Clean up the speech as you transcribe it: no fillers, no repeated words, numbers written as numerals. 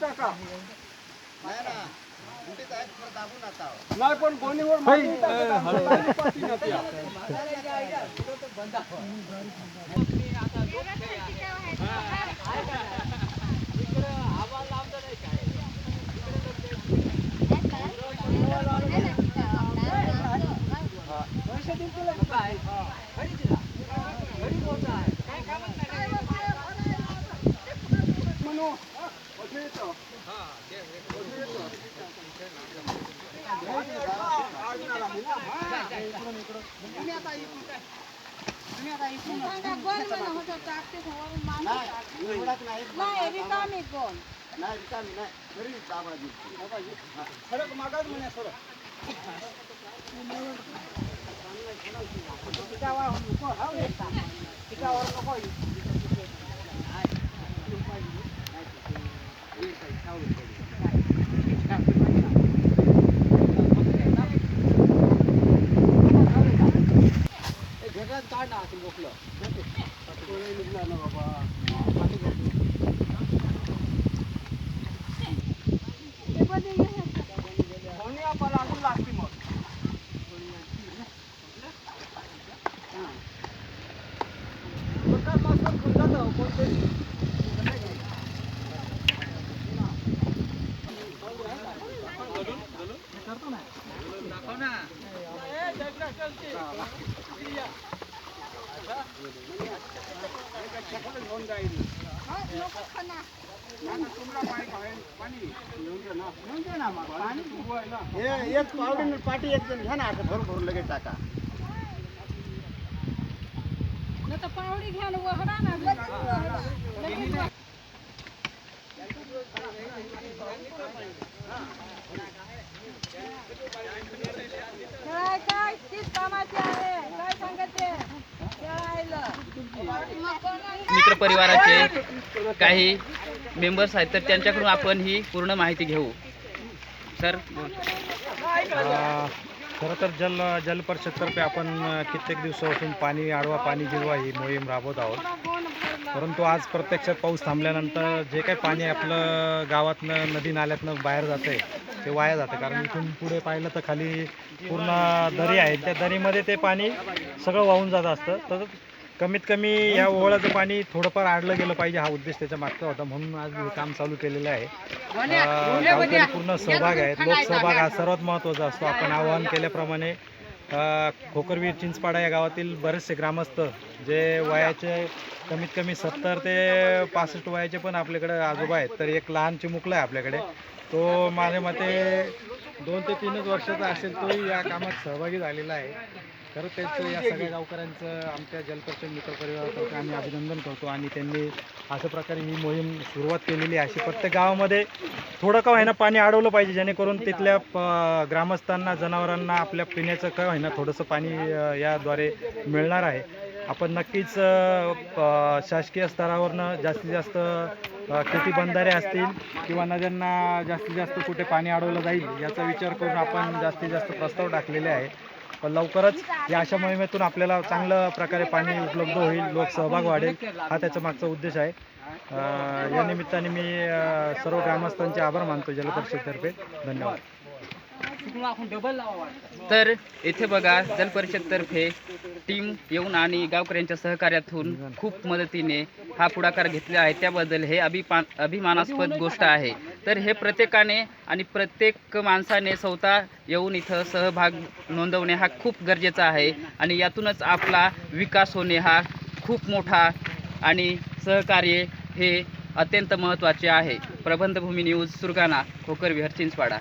टाका. नाही ना कुठेच आहे थोडं दाबून आता नाही पण गोणीवर माती टाका, पाणी पाती नव्हती. सडक मागाच म्हणे सडक. एक पावडे पाठी एक जण घ्या ना आता भरून भरून लगेच टाका. पावडी घ्या ना वहरा ना काय तीच कामाची आहे काय सांगायचे मित्र परिवाराचे काही मेंबर्स आहेत तर त्यांच्याकडून आपण ही पूर्ण माहिती घेऊ. सर खरं तर जल परिषदतर्फे आपण कित्येक दिवसापासून पाणी अडवा पाणी जिरवा ही मोहीम राबवत आहोत. परंतु आज प्रत्यक्षात पाऊस थांबल्यानंतर जे काही पाणी आपलं गावातनं नदी नाल्यातनं बाहेर जातं आहे ते वाया जातं. कारण इथून पुढे पाहिलं तर खाली पूर्ण दरी आहे, त्या दरीमध्ये ते पाणी सगळं वाहून जात असतं. तर कमीत कमी ह्या ओहळाचं पाणी थोडंफार आडलं गेलं पाहिजे हा उद्देश त्याच्या मागचा होता. म्हणून आज हे काम चालू केलेलं आहे. गावकरी पूर्ण सहभाग आहेत. लोकसहभाग हा सर्वात महत्त्वाचा असतो. आपण आवाहन केल्याप्रमाणे खोकरवीर चिंचपाडा या गावातील बरेचसे ग्रामस्थ जे वयाचे कमीत कमी 70 ते 65 वयाचे पण आपल्याकडे आजोबा आहेत. तर एक लहान चिमुकला आहे आपल्याकडे, तो माझ्या मते 2 ते 3 वर्षाचा असेल, तोही या कामात सहभागी झालेला आहे. तर त्याचं या सगळ्या गावकऱ्यांचं आमच्या जलपरिषद मित्र परिवारातर्फे आम्ही अभिनंदन करतो. आणि त्यांनी अशा प्रकारे ही मोहीम सुरुवात केलेली आहे. अशी प्रत्येक गावामध्ये थोडं का होईना पाणी अडवलं पाहिजे, जेणेकरून तिथल्या ग्रामस्थांना जनावरांना आपल्या पिण्याचं का होईना थोडंसं पाणी याद्वारे मिळणार आहे. आपण नक्कीच शासकीय स्तरावरनं जास्तीत जास्त किती बंधारे असतील किंवा नद्यांना जास्तीत जास्त कुठे पाणी अडवलं जाईल याचा विचार करून आपण जास्तीत जास्त प्रस्ताव टाकलेले आहे. पण लवकरच या अशा मोहिमेतून आपल्याला चांगल्या प्रकारे पाणी उपलब्ध होईल, लोकसहभाग वाढेल, हा त्याचा मागचा उद्देश आहे. या निमित्ताने मी सर्व ग्रामस्थांचे आभार मानतो जलपरिषदतर्फे. धन्यवाद. तर इथे बघा जलपरिषदतर्फे टीम येऊन आणि गावकऱ्यांच्या सहकार्यातून खूप मदतीने हा पुढाकार घेतला आहे. त्याबद्दल हे अभिमानास्पद गोष्ट आहे. तर हे प्रत्येकाने आणि प्रत्येक माणसाने स्वतः येऊन इथं सहभाग नोंदवणे हा खूप गरजेचा आहे. आणि यातूनच आपला विकास होणे हा खूप मोठा आणि सहकार्य हे अत्यंत महत्त्वाचे आहे. प्रबंधभूमी न्यूज सुरगाणा, खोकरविहीर, चिंचपाडा.